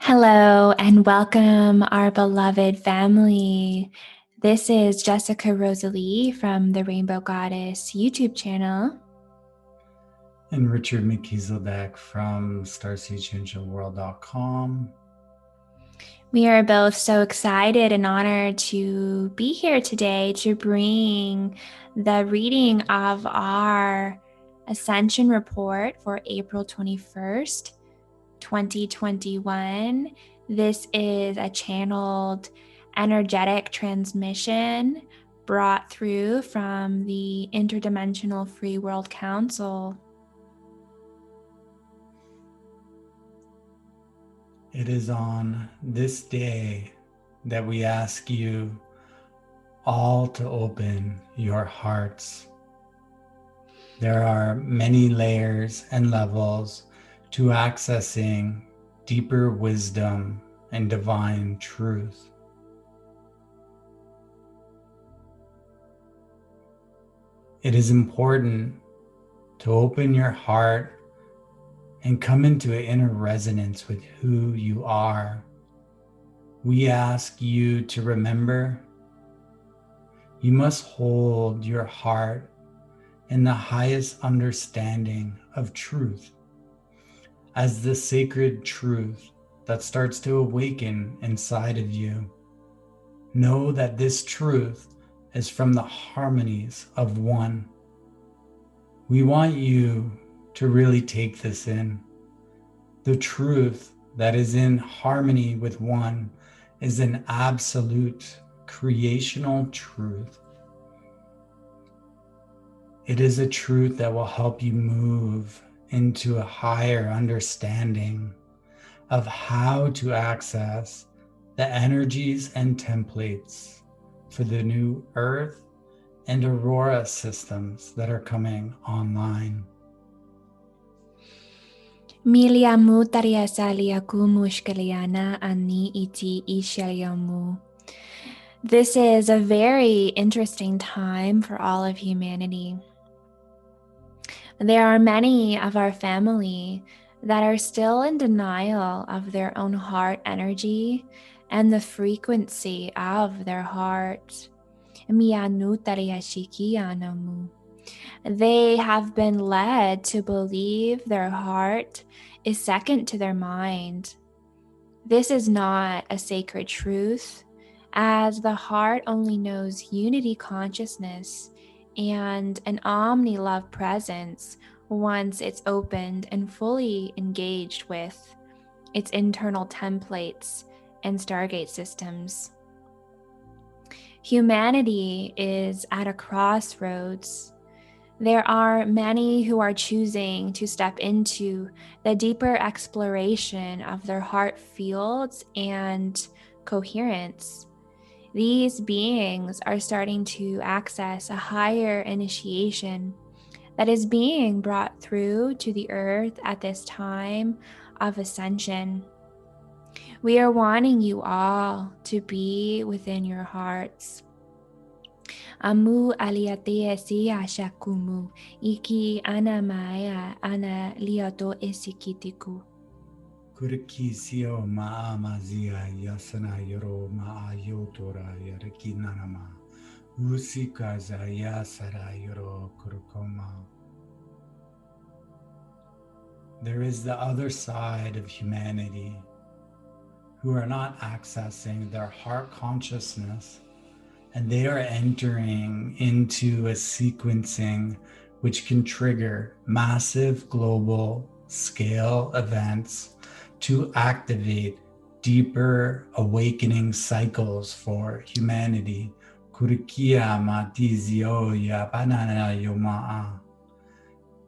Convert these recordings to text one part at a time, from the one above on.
Hello and welcome, our beloved family. This is Jessica Rosalie from the Rainbow Goddess YouTube channel. And Richard McKeezelbeck from StarseedsAncientWorld.com. We are both so excited and honored to be here today to bring the reading of our Ascension report for April 21st, 2021. This is a channeled energetic transmission brought through from the Interdimensional Free World Council. It is on this day that we ask you all to open your hearts. There are many layers and levels to accessing deeper wisdom and divine truth. It is important to open your heart and come into an inner resonance with who you are. We ask you to remember you must hold your heart in the highest understanding of truth as the sacred truth that starts to awaken inside of you. Know that this truth is from the harmonies of one. We want you to really take this in. The truth that is in harmony with one is an absolute creational truth. It is a truth that will help you move into a higher understanding of how to access the energies and templates for the new Earth and Aurora systems that are coming online. Miliamu tariasaliaku mushkaliana ani iti ishaliamu. This is a very interesting time for all of humanity. There are many of our family that are still in denial of their own heart energy and the frequency of their heart. They have been led to believe their heart is second to their mind. This is not a sacred truth, as the heart only knows unity consciousness and an omni-love presence once it's opened and fully engaged with its internal templates and Stargate systems. Humanity is at a crossroads. There are many who are choosing to step into the deeper exploration of their heart fields and coherence. These beings are starting to access a higher initiation that is being brought through to the earth at this time of ascension. We are wanting you all to be within your hearts. Amu aliatea siya shakumu iki ana maya ana liato esikitiku. Kurikisio maamazia yasana yoro maayotora yarikinanama usikaza yasara yoro kurukoma. There is the other side of humanity who are not accessing their heart consciousness, and they are entering into a sequencing which can trigger massive global scale events to activate deeper awakening cycles for humanity.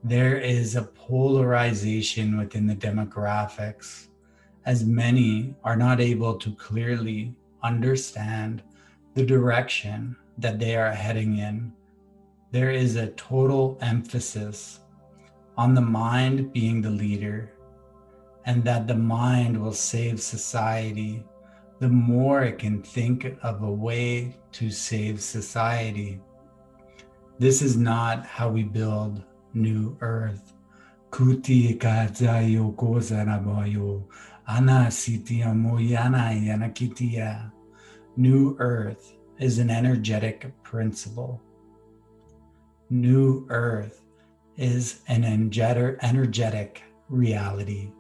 There is a polarization within the demographics, as many are not able to clearly understand the direction that they are heading in. There is a total emphasis on the mind being the leader, and that the mind will save society the more it can think of a way to save society. This is not how we build new earth. Kuti kazayo kozanabayo Ana sitia moyana yanakitia. New Earth is an energetic principle. New Earth is an energetic reality.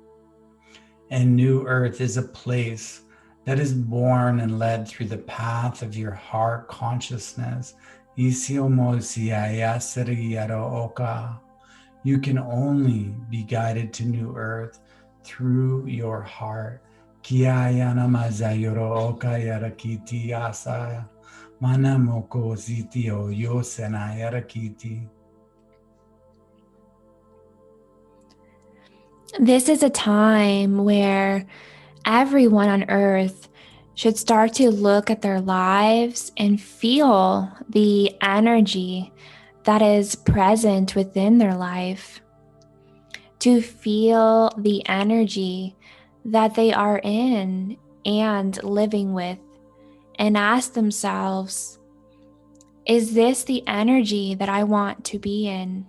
And New Earth is a place that is born and led through the path of your heart consciousness. You can only be guided to New Earth through your heart. This is a time where everyone on earth should start to look at their lives and feel the energy that is present within their life, to feel the energy that they are in and living with, and ask themselves, is this the energy that I want to be in?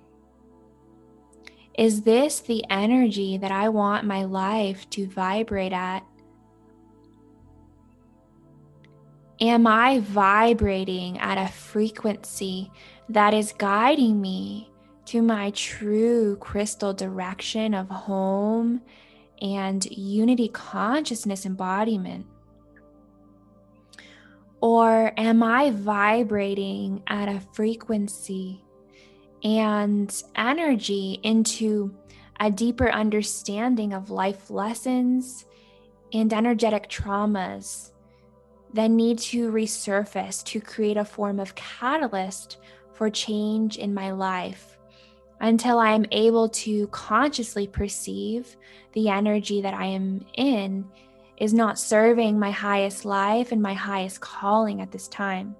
Is this the energy that I want my life to vibrate at? Am I vibrating at a frequency that is guiding me to my true crystal direction of home and unity consciousness embodiment? Or am I vibrating at a frequency and energy into a deeper understanding of life lessons and energetic traumas that need to resurface to create a form of catalyst for change in my life, until I am able to consciously perceive the energy that I am in is not serving my highest life and my highest calling at this time.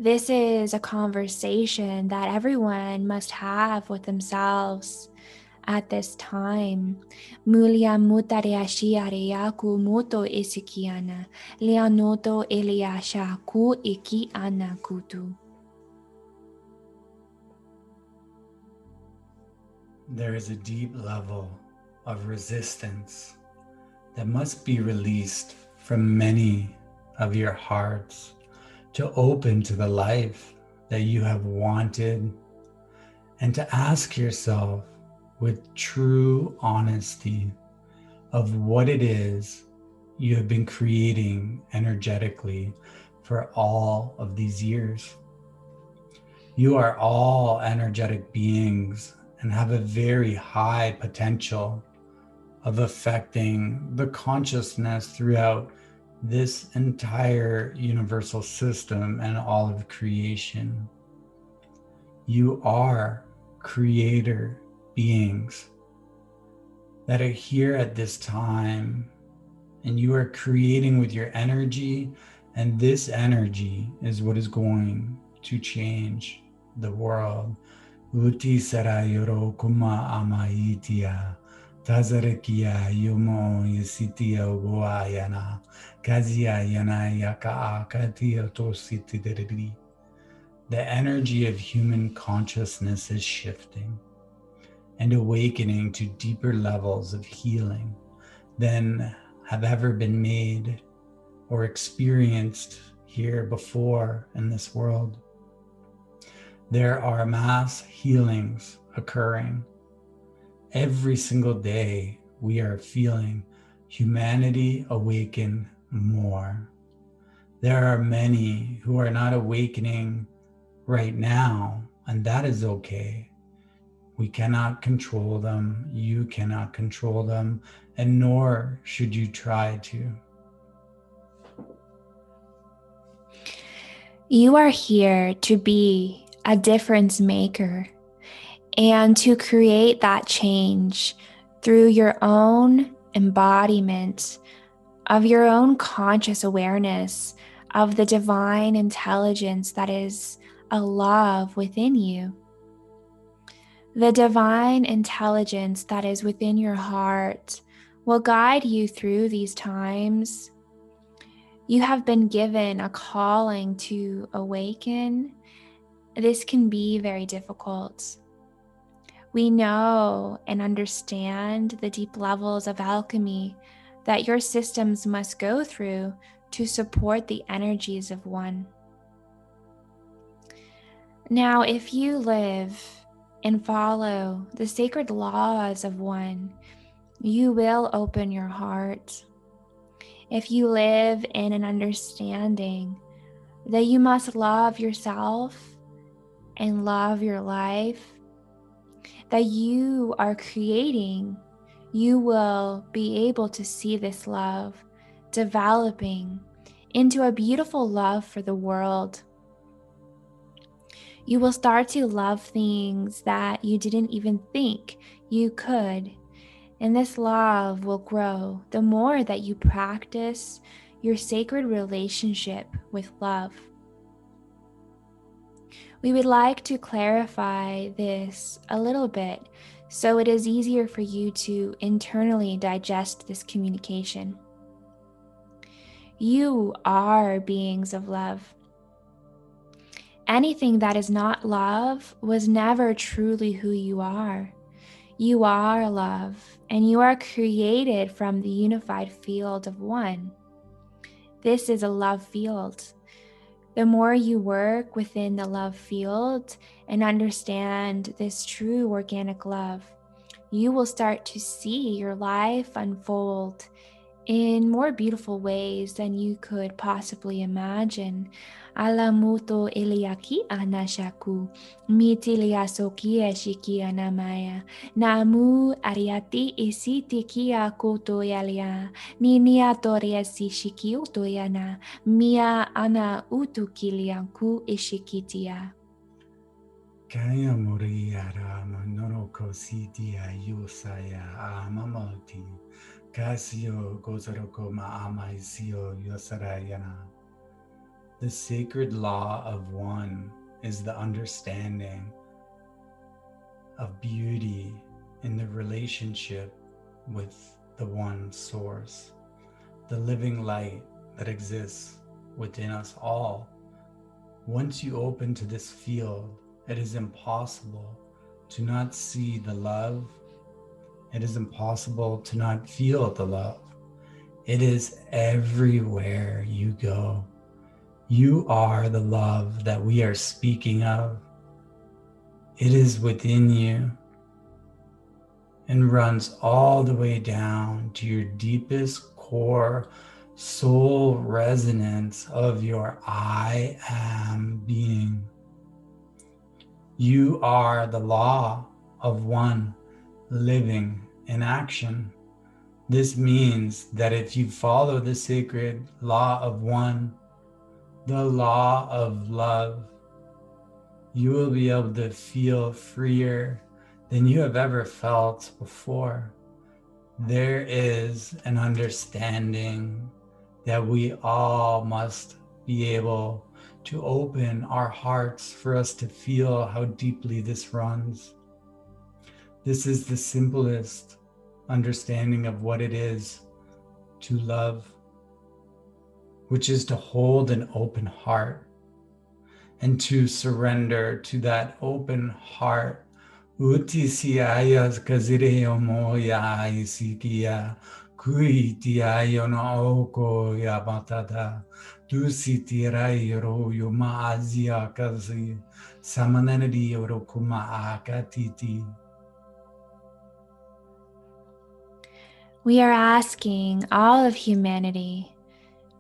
This is a conversation that everyone must have with themselves at this time. Mulia mutareashia ku moto isikiana, lianoto eliasha ku iki ana kutu. There is a deep level of resistance that must be released from many of your hearts to open to the life that you have wanted, and to ask yourself with true honesty of what it is you have been creating energetically for all of these years. You are all energetic beings and have a very high potential of affecting the consciousness throughout this entire universal system and all of creation. You are creator beings that are here at this time, and you are creating with your energy, and this energy is what is going to change the world. Uti sarayoro kuma amaitia. Tazarakia yumo yisitia goayana. Kazia yana yaka akatia tositi deribri. The energy of human consciousness is shifting and awakening to deeper levels of healing than have ever been made or experienced here before in this world. There are mass healings occurring. Every single day, we are feeling humanity awaken more. There are many who are not awakening right now, and that is okay. We cannot control them. You cannot control them, and nor should you try to. You are here to be a difference maker and to create that change through your own embodiment of your own conscious awareness of the divine intelligence that is a love within you. The divine intelligence that is within your heart will guide you through these times. You have been given a calling to awaken. This can be very difficult. We know and understand the deep levels of alchemy that your systems must go through to support the energies of one. Now, if you live and follow the sacred laws of one, you will open your heart. If you live in an understanding that you must love yourself and love your life, that you are creating, you will be able to see this love developing into a beautiful love for the world. You will start to love things that you didn't even think you could. And this love will grow the more that you practice your sacred relationship with love. We would like to clarify this a little bit so it is easier for you to internally digest this communication. You are beings of love. Anything that is not love was never truly who you are. You are love, and you are created from the unified field of one. This is a love field. The more you work within the love field and understand this true organic love, you will start to see your life unfold in more beautiful ways than you could possibly imagine. Alamuto iliaki anashaku, mitilia sokia shikia namaya, namu ariati isiti kia koto yalia, ninia toria si shiki utoyana, mia ana utukilianku ishikitia. Kaya muriara manoroko sitia yusaya amamoti. Kasio gozaroko maamaisio yosarayana. The sacred law of one is the understanding of beauty in the relationship with the one source, the living light that exists within us all. Once you open to this field, it is impossible to not see the love. It is impossible to not feel the love. It is everywhere you go. You are the love that we are speaking of. It is within you and runs all the way down to your deepest core soul resonance of your I am being. You are the law of one living in action. This means that if you follow the sacred law of one, the law of love, you will be able to feel freer than you have ever felt before. There is an understanding that we all must be able to open our hearts for us to feel how deeply this runs. This is the simplest understanding of what it is to love, which is to hold an open heart and to surrender to that open heart. Utisiayas kazireo moya isikia kuitiayo no oko ya batata dusitirairo yo maazia kazi samananadi yorokuma akatiti. We are asking all of humanity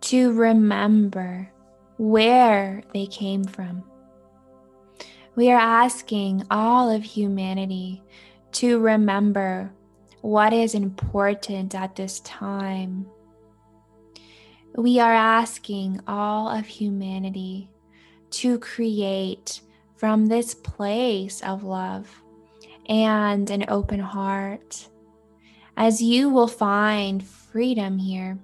to remember where they came from. We are asking all of humanity to remember what is important at this time. We are asking all of humanity to create from this place of love and an open heart, as you will find freedom here.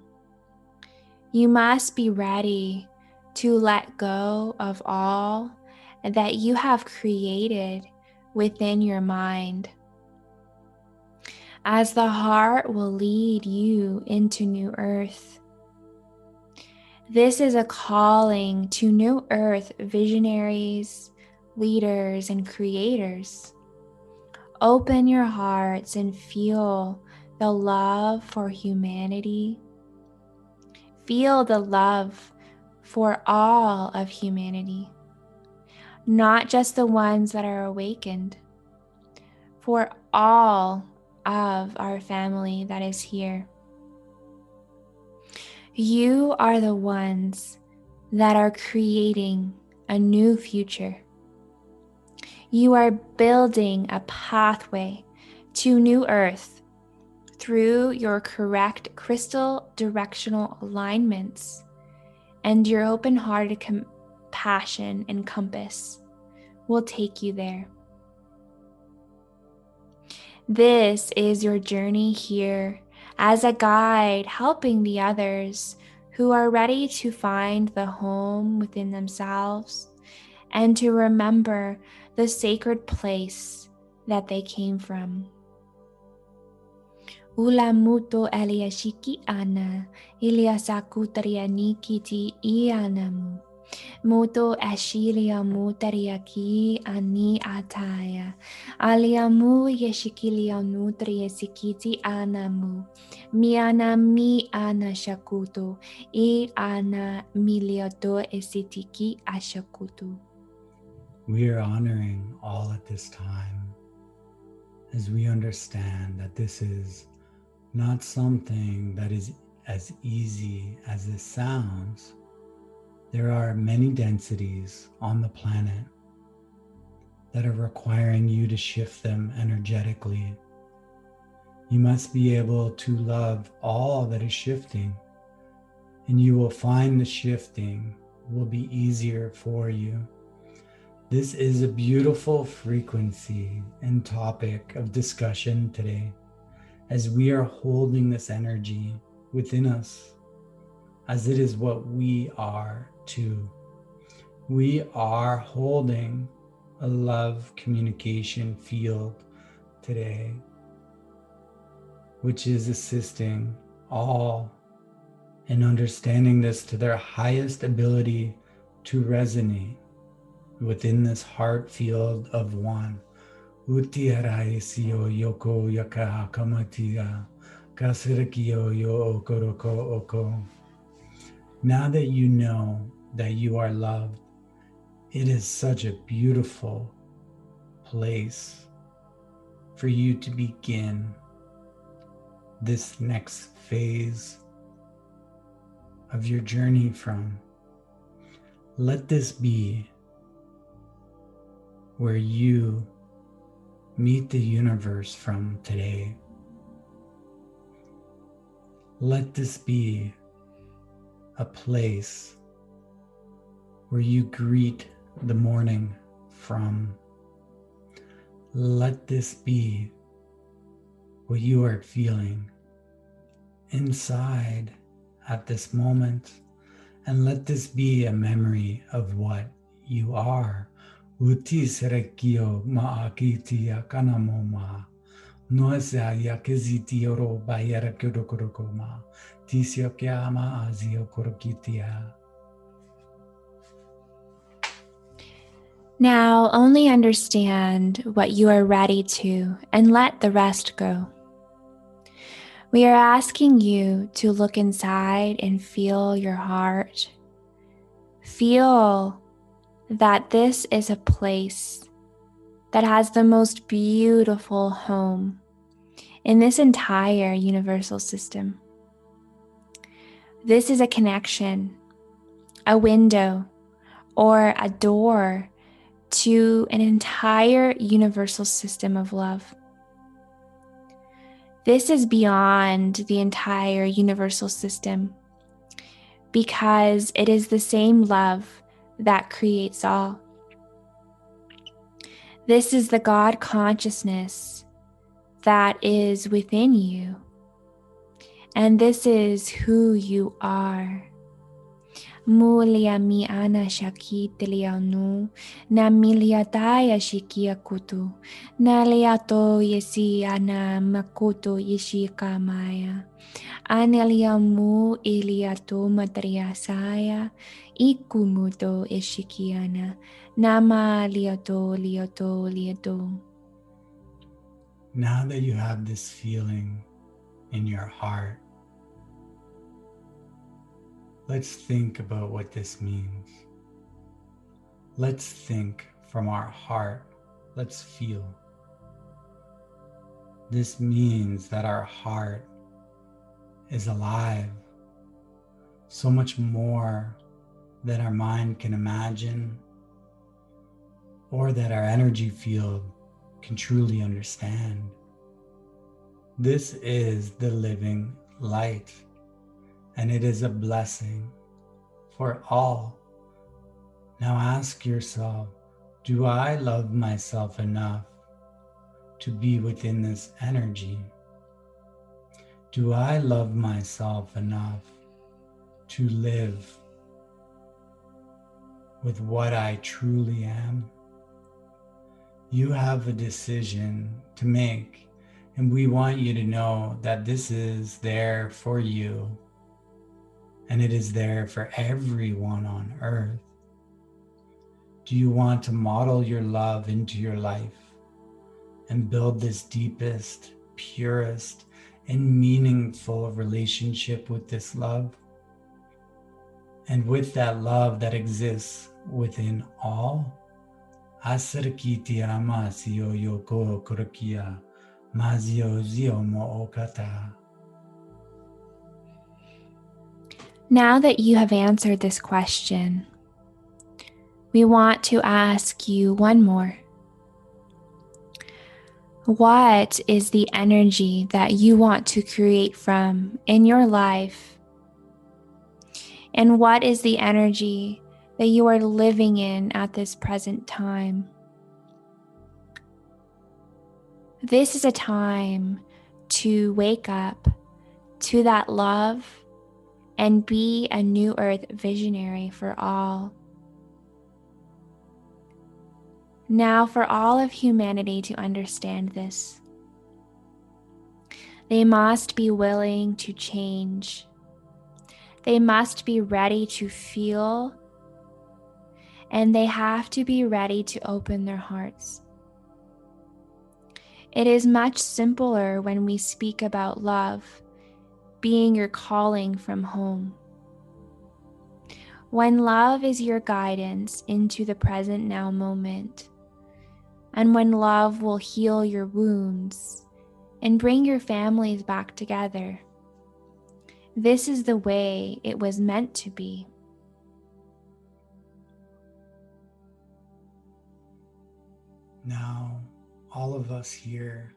You must be ready to let go of all that you have created within your mind, as the heart will lead you into new earth. This is a calling to new earth visionaries, leaders, and creators. Open your hearts and feel the love for humanity. Feel the love for all of humanity, not just the ones that are awakened, for all of our family that is here. You are the ones that are creating a new future. You are building a pathway to new earth through your correct crystal directional alignments and your open-hearted compassion and compass will take you there. This is your journey here as a guide, helping the others who are ready to find the home within themselves and to remember the sacred place that they came from. Ula muto eliashiki ana, iliasakutariani kiti ianamu. Muto ashilia mutariaki ani ataya. Aliamu yeshikilia nutria sikiti anamu. Miana mi ana shakuto. I ana milioto esitiki ashakutu. We are honoring all at this time as we understand that this is not something that is as easy as it sounds. There are many densities on the planet that are requiring you to shift them energetically. You must be able to love all that is shifting, and you will find the shifting will be easier for you. This is a beautiful frequency and topic of discussion today, as we are holding this energy within us, as it is what we are too. We are holding a love communication field today, which is assisting all in understanding this to their highest ability to resonate within this heart field of one. Utiaraisio yoko yaka kamatia kasirikio yo okoroko oko. Now that you know that you are loved, it is such a beautiful place for you to begin this next phase of your journey from. Let this be where you meet the universe from today. Let this be a place where you greet the morning from. Let this be what you are feeling inside at this moment, and let this be a memory of what you are. Uti serekio maakitia kanamoma noesa yakiziti oro bayera kudokorokoma tisio kiama azio korokitia. Now only understand what you are ready to and let the rest go. We are asking you to look inside and feel your heart. Feel that this is a place that has the most beautiful home in this entire universal system. This is a connection, a window, or a door to an entire universal system of love. This is beyond the entire universal system because it is the same love that creates all. This is the God consciousness that is within you, and this is who you are. Mulia mi ana shakitilianu, na miliataya shikia kutu, na liato yesi ana makuto yeshika maya. Aneliamu iliato matriasaya, ikumuto eshikiana, nama liato liato liato. Now that you have this feeling in your heart, let's think about what this means. Let's think from our heart. Let's feel. This means that our heart is alive, so much more than our mind can imagine or that our energy field can truly understand. This is the living light, and it is a blessing for all. Now ask yourself, do I love myself enough to be within this energy? Do I love myself enough to live with what I truly am? You have a decision to make, and we want you to know that this is there for you, and it is there for everyone on earth. Do you want to model your love into your life and build this deepest, purest, and meaningful relationship with this love? And with that love that exists within all, Asarkiti amasio yoko kurakia, mazio zio mo okata. Now that you have answered this question, we want to ask you one more. What is the energy that you want to create from in your life? And what is the energy that you are living in at this present time? This is a time to wake up to that love and be a new earth visionary for all. Now, for all of humanity to understand this, they must be willing to change. They must be ready to feel, and they have to be ready to open their hearts. It is much simpler when we speak about love being your calling from home. When love is your guidance into the present now moment, and when love will heal your wounds and bring your families back together. This is the way it was meant to be. Now, all of us here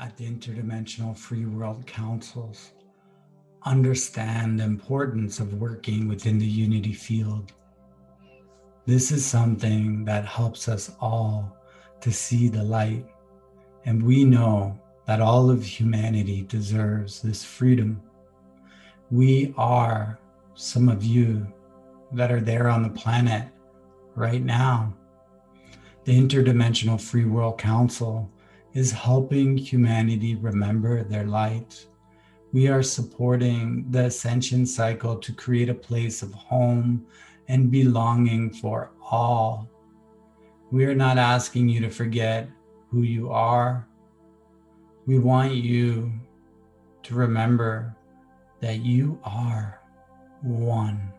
at the Interdimensional Free World Councils understand the importance of working within the unity field. This is something that helps us all to see the light, and we know that all of humanity deserves this freedom. We are some of you that are there on the planet right now. The Interdimensional Free World Council is helping humanity remember their light. We are supporting the Ascension cycle to create a place of home and belonging for all. We are not asking you to forget who you are. We want you to remember that you are one.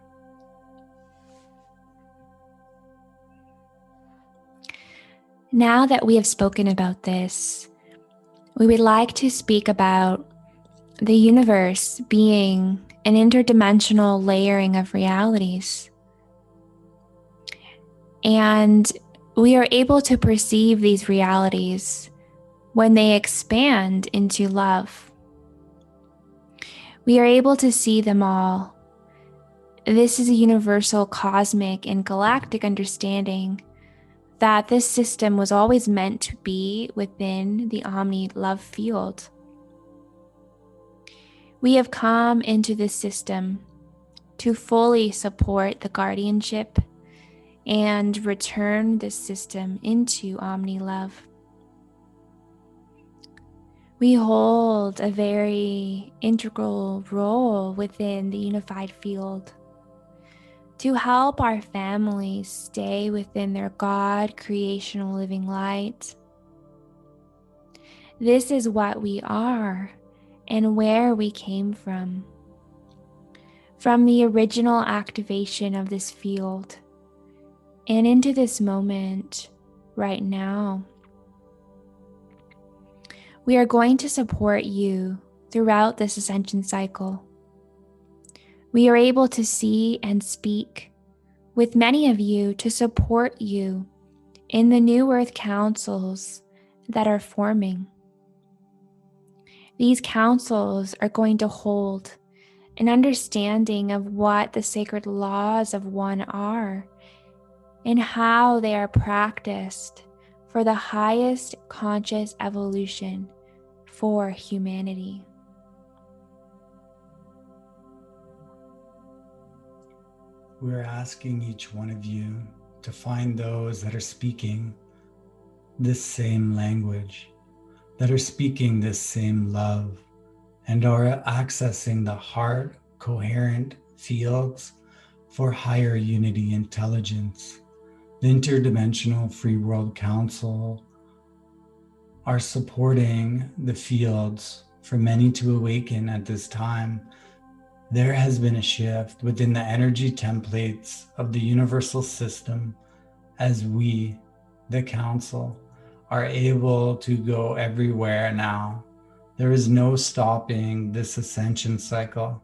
Now that we have spoken about this, we would like to speak about the universe being an interdimensional layering of realities. And we are able to perceive these realities when they expand into love. We are able to see them all. This is a universal cosmic and galactic understanding that this system was always meant to be within the Omni love field. We have come into this system to fully support the guardianship and return this system into Omni love. We hold a very integral role within the unified field to help our families stay within their God creational living light. This is what we are and where we came from. From the original activation of this field and into this moment right now. We are going to support you throughout this ascension cycle. We are able to see and speak with many of you to support you in the New Earth councils that are forming. These councils are going to hold an understanding of what the sacred laws of one are and how they are practiced for the highest conscious evolution for humanity. We're asking each one of you to find those that are speaking this same language, that are speaking this same love, and are accessing the heart coherent fields for higher unity intelligence. The Interdimensional Free World Council are supporting the fields for many to awaken at this time. There has been a shift within the energy templates of the universal system as we, the council, are able to go everywhere now. There is no stopping this ascension cycle.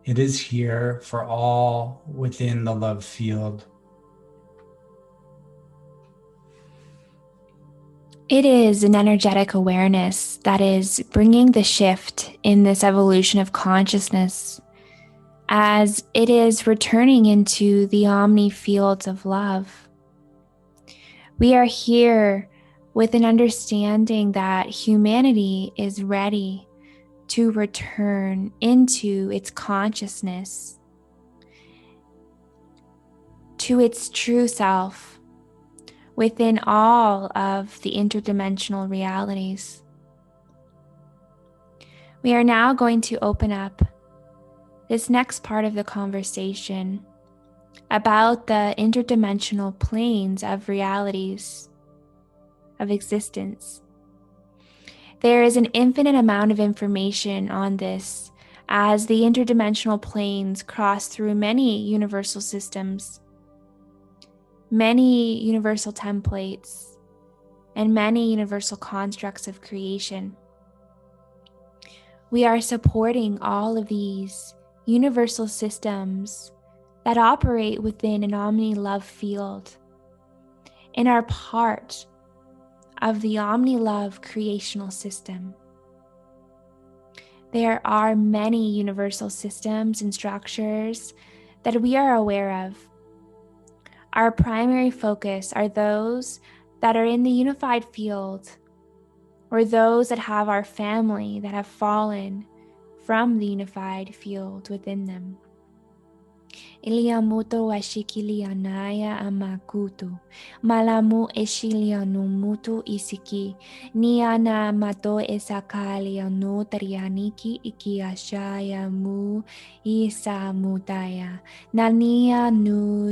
It is here for all within the love field. It is an energetic awareness that is bringing the shift in this evolution of consciousness as it is returning into the omni fields of love. We are here with an understanding that humanity is ready to return into its consciousness, to its true self within all of the interdimensional realities. We are now going to open up this next part of the conversation about the interdimensional planes of realities of existence. There is an infinite amount of information on this as the interdimensional planes cross through many universal systems, many universal templates, and many universal constructs of creation. We are supporting all of these universal systems that operate within an omni-love field and are part of the omni-love creational system. There are many universal systems and structures that we are aware of. Our primary focus are those that are in the unified field, or those that have our family that have fallen from the unified field within them. Iliamuto ashikilianaya amakutu. Malamu eshilianumutu isiki. Niana mato esakalianu tarianiki ikiashaya mu isa mutaya. Nania nu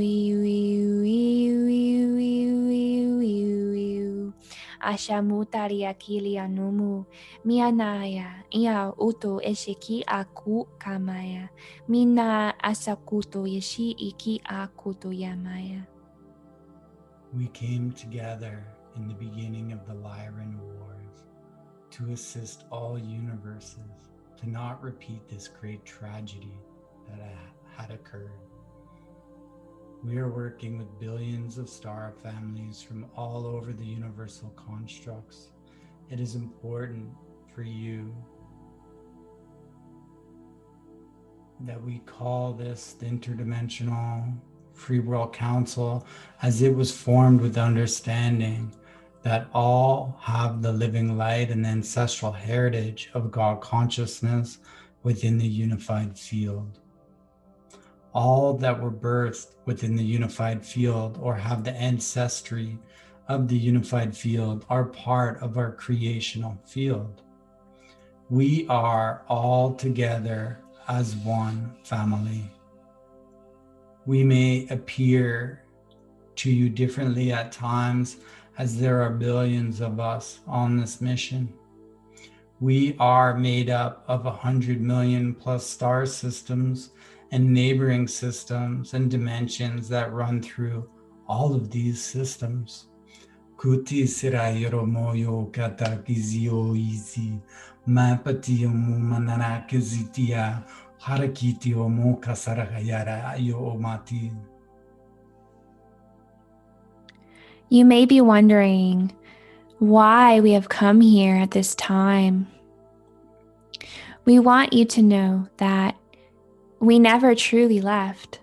Ashamutariakilianumu mianaya ia uto eshiki aku kamaya. Mina asakuto yeshi iki akuto yamaya. We came together in the beginning of the Lyran Wars to assist all universes to not repeat this great tragedy that had occurred. We are working with billions of star families from all over the universal constructs. It is important for you that we call this the Interdimensional Free World Council, as it was formed with understanding that all have the living light and the ancestral heritage of God consciousness within the unified field. All that were birthed within the unified field or have the ancestry of the unified field are part of our creational field. We are all together as one family. We may appear to you differently at times, as there are billions of us on this mission. We are made up of 100 million plus star systems and neighboring systems and dimensions that run through all of these systems. Kuti sirayoro moyo kata kizio izi mapati omu manana kizitia harakiti omu kasaragayara ayo omati. You may be wondering why we have come here at this time. We want you to know that we never truly left.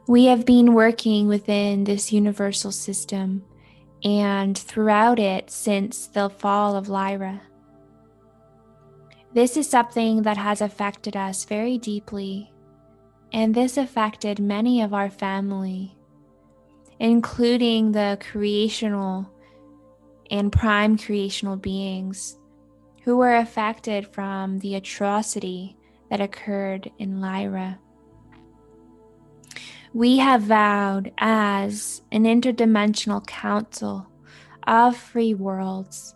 We have been working within this universal system and throughout it since the fall of Lyra. This is something that has affected us very deeply, and this affected many of our family, including the creational and prime creational beings who were affected from the atrocity that occurred in Lyra. We have vowed as an interdimensional council of free worlds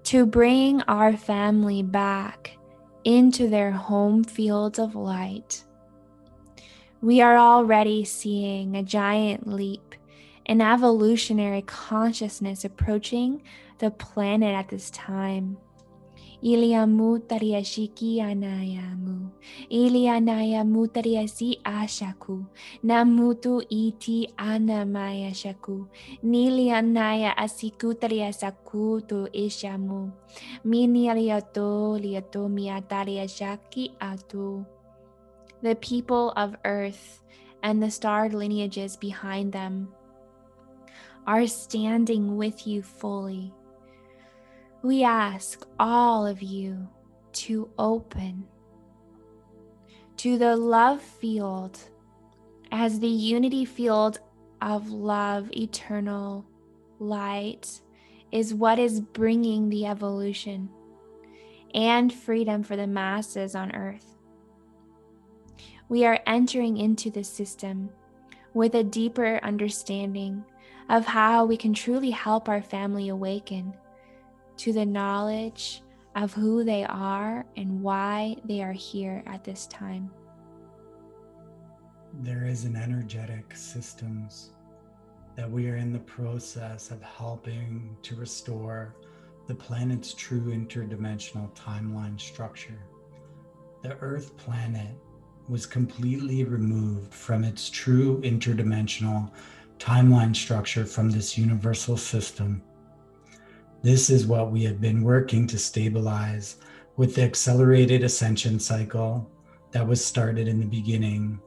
to bring our family back into their home fields of light. We are already seeing a giant leap in evolutionary consciousness approaching the planet at this time. Iliamu tariashiki anayamu. Ilianayamu tariasi ashaku. Namutu iti anamaya shaku. Nilianaya asiku tariasaku tu ishamu. Minialiato liato miatariashaki atu. The people of Earth and the starred lineages behind them are standing with you fully. We ask all of you to open to the love field as the unity field of love, eternal light, is what is bringing the evolution and freedom for the masses on Earth. We are entering into this system with a deeper understanding of how we can truly help our family awaken to the knowledge of who they are and why they are here at this time. There is an energetic systems that we are in the process of helping to restore the planet's true interdimensional timeline structure. The Earth planet was completely removed from its true interdimensional timeline structure from this universal system. This is what we have been working to stabilize with the accelerated ascension cycle that was started in the beginning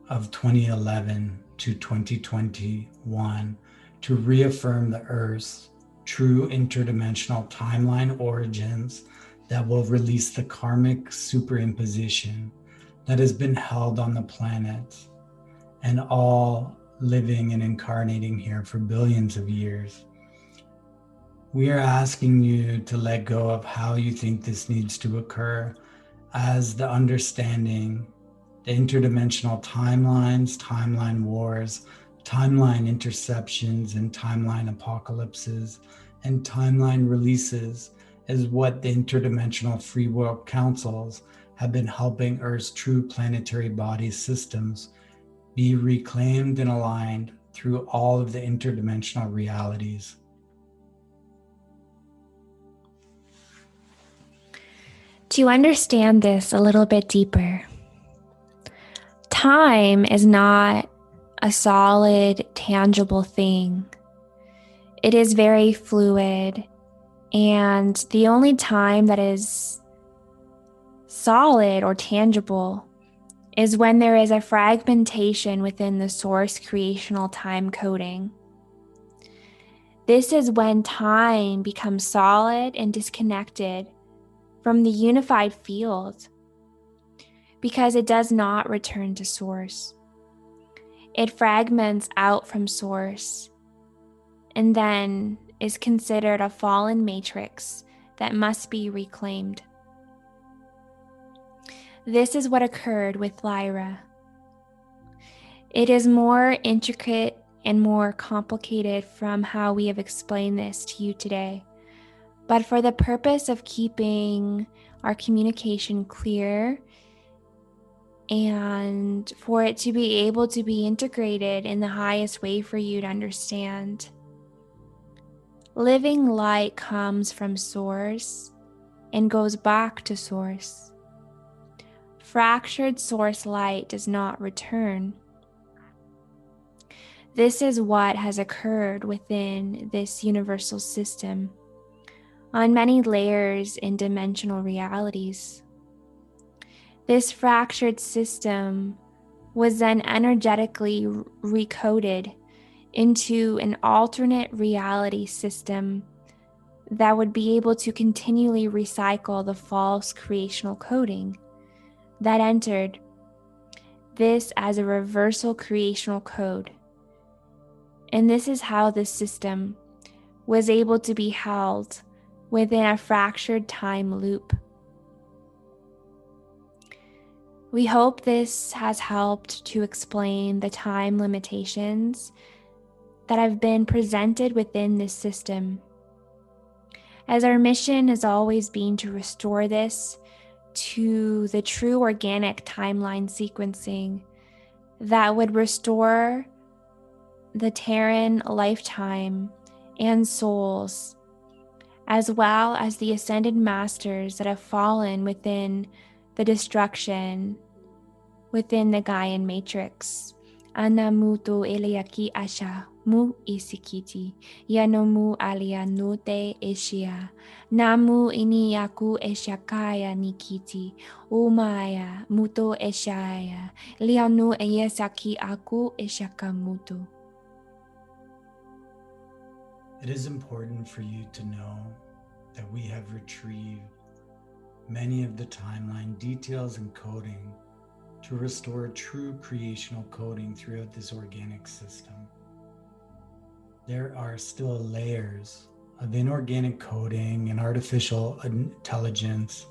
of 2011 to 2021 to reaffirm the Earth's true interdimensional timeline origins that will release the karmic superimposition that has been held on the planet and all living and incarnating here for billions of years. We are asking you to let go of how you think this needs to occur, as the understanding, the interdimensional timelines, timeline wars, timeline interceptions, and timeline apocalypses, and timeline releases is what the interdimensional free world councils have been helping Earth's true planetary body systems be reclaimed and aligned through all of the interdimensional realities. To understand this a little bit deeper, time is not a solid, tangible thing. It is very fluid, and the only time that is solid or tangible is when there is a fragmentation within the source creational time coding. This is when time becomes solid and disconnected from the unified field, because it does not return to source. It fragments out from source and then is considered a fallen matrix that must be reclaimed. This is what occurred with Lyra. It is more intricate and more complicated from how we have explained this to you today, but for the purpose of keeping our communication clear and for it to be able to be integrated in the highest way for you to understand. Living light comes from source and goes back to source. Fractured source light does not return. This is what has occurred within this universal system on many layers in dimensional realities. This fractured system was then energetically recoded into an alternate reality system that would be able to continually recycle the false creational coding that entered this as a reversal creational code. And this is how this system was able to be held within a fractured time loop. We hope this has helped to explain the time limitations that have been presented within this system, as our mission has always been to restore this to the true organic timeline sequencing that would restore the Terran lifetime and souls, as well as the ascended masters that have fallen within the destruction within the Gaian matrix. Anamuto eliaki asha mu isikiti yanomu alia note eshia namu iniyaku eshakaya nikiti umaya muto eshaya lianu eyesaki aku eshakamuto. It is important for you to know that we have retrieved many of the timeline details and coding to restore true creational coding throughout this organic system. There are still layers of inorganic coding and artificial intelligence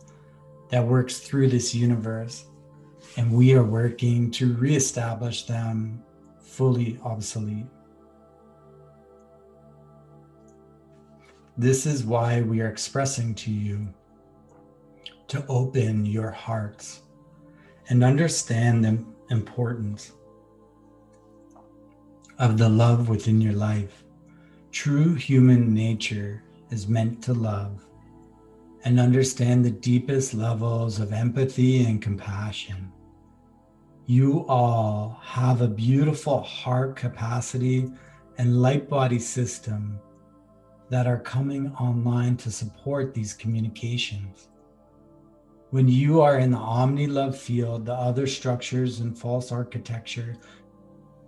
that works through this universe, and we are working to reestablish them fully obsolete. This is why we are expressing to you to open your hearts and understand the importance of the love within your life. True human nature is meant to love and understand the deepest levels of empathy and compassion. You all have a beautiful heart capacity and light body system that are coming online to support these communications. When you are in the omni-love field, the other structures and false architecture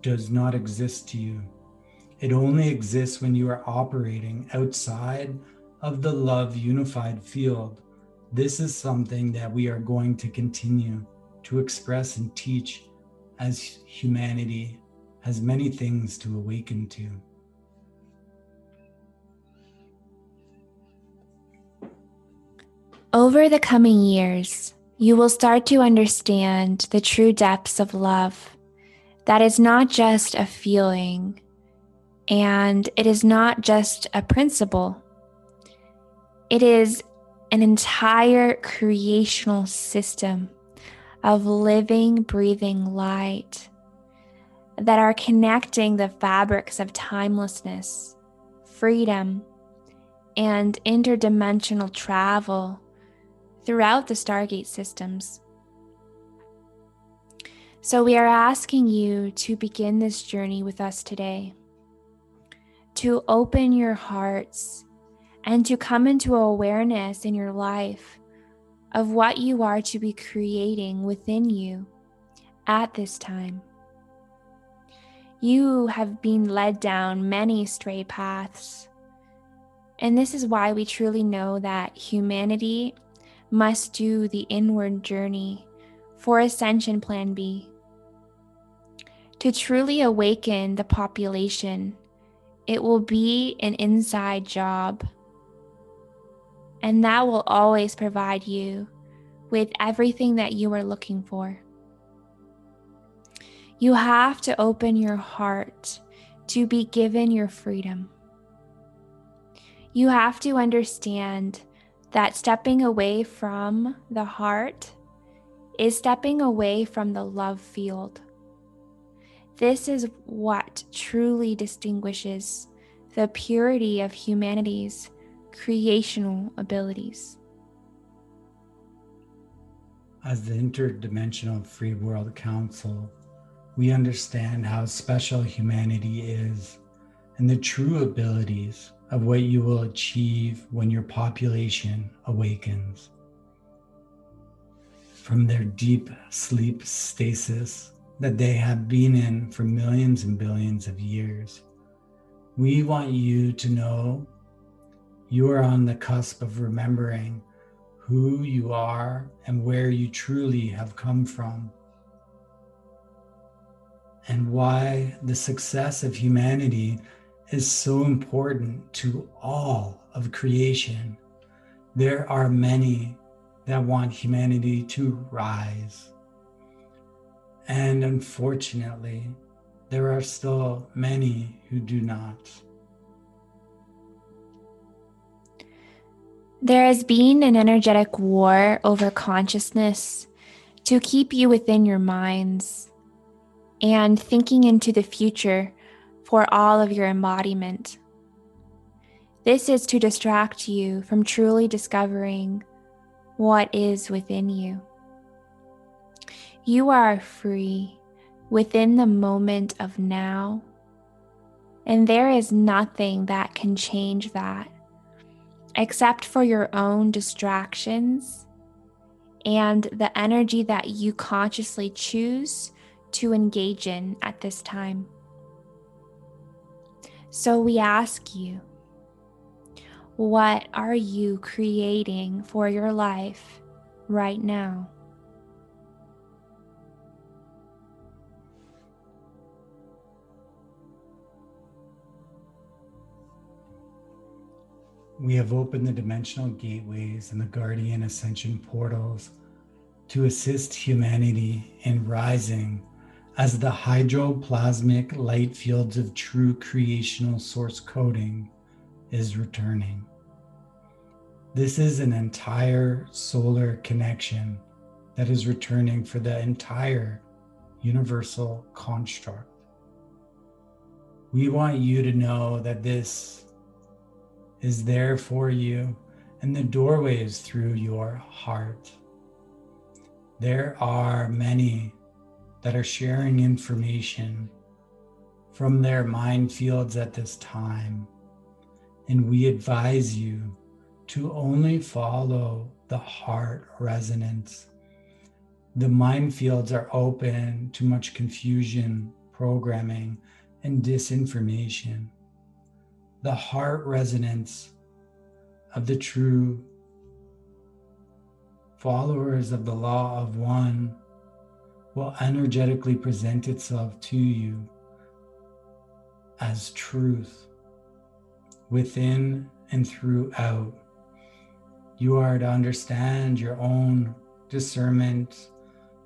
does not exist to you. It only exists when you are operating outside of the love unified field. This is something that we are going to continue to express and teach, as humanity has many things to awaken to. Over the coming years, you will start to understand the true depths of love. That is not just a feeling, and it is not just a principle. It is an entire creational system of living, breathing light that are connecting the fabrics of timelessness, freedom, and interdimensional travel throughout the Stargate systems. So we are asking you to begin this journey with us today, to open your hearts and to come into awareness in your life of what you are to be creating within you at this time. You have been led down many stray paths, and this is why we truly know that humanity must do the inward journey for Ascension Plan B. To truly awaken the population, it will be an inside job, and that will always provide you with everything that you are looking for. You have to open your heart to be given your freedom. You have to understand that stepping away from the heart is stepping away from the love field. This is what truly distinguishes the purity of humanity's creational abilities. As the Interdimensional Free World Council, we understand how special humanity is and the true abilities of what you will achieve when your population awakens from their deep sleep stasis that they have been in for millions and billions of years. We want you to know you are on the cusp of remembering who you are and where you truly have come from, and why the success of humanity is so important to all of creation. There are many that want humanity to rise. And unfortunately, there are still many who do not. There has been an energetic war over consciousness to keep you within your minds and thinking into the future for all of your embodiment. This is to distract you from truly discovering what is within you. You are free within the moment of now, and there is nothing that can change that except for your own distractions and the energy that you consciously choose to engage in at this time. So we ask you, what are you creating for your life right now? We have opened the dimensional gateways and the guardian ascension portals to assist humanity in rising as the hydroplasmic light fields of true creational source coding is returning. This is an entire solar connection that is returning for the entire universal construct. We want you to know that this is there for you, and the doorway is through your heart. There are many that are sharing information from their mind fields at this time, and we advise you to only follow the heart resonance. The mind fields are open to much confusion, programming, and disinformation. The heart resonance of the true followers of the law of one will energetically present itself to you as truth within and throughout. You are to understand your own discernment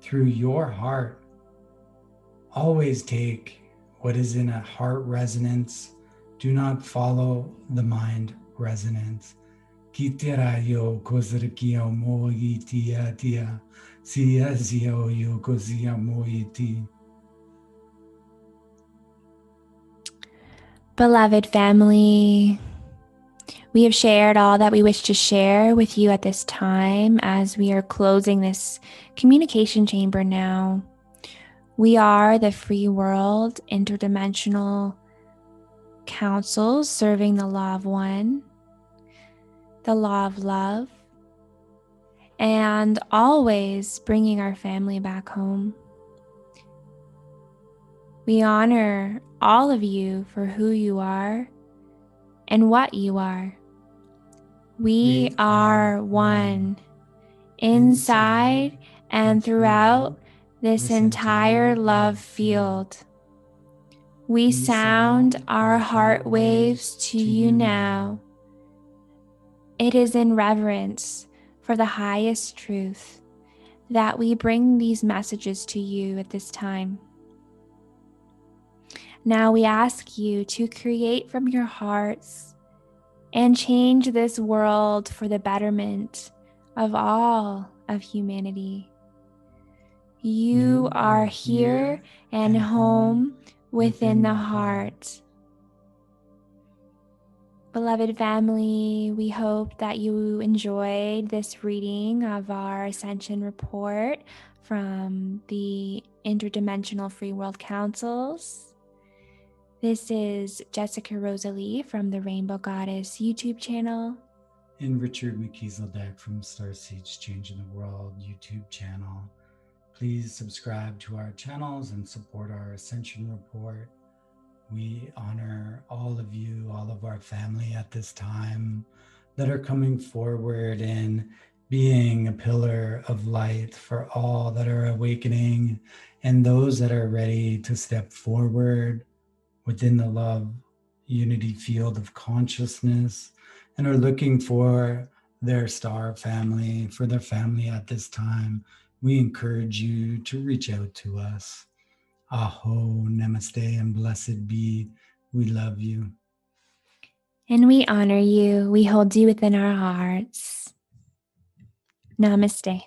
through your heart. Always take what is in a heart resonance. Do not follow the mind resonance. Kiterayo kozerkio moitia tia, siazio yo kozia moiti. Beloved family, we have shared all that we wish to share with you at this time as we are closing this communication chamber now. We are the Free World Interdimensional Council serving the law of one, the law of love, and always bringing our family back home. We honor all of you for who you are and what you are. We are one inside and throughout this entire love field. We sound our heart waves to you now. It is in reverence for the highest truth that we bring these messages to you at this time. Now we ask you to create from your hearts and change this world for the betterment of all of humanity. You are here and home within the heart. Beloved family, we hope that you enjoyed this reading of our Ascension report from the Interdimensional Free World Councils. This is Jessica Rosalie from the Rainbow Goddess YouTube channel. And Richard McKeeseldeck from Starseeds Changing the World YouTube channel. Please subscribe to our channels and support our Ascension report. We honor all of you, all of our family at this time that are coming forward and being a pillar of light for all that are awakening and those that are ready to step forward within the love unity field of consciousness and are looking for their star family, for their family at this time. We encourage you to reach out to us. Aho, namaste, and blessed be. We love you. And we honor you. We hold you within our hearts. Namaste.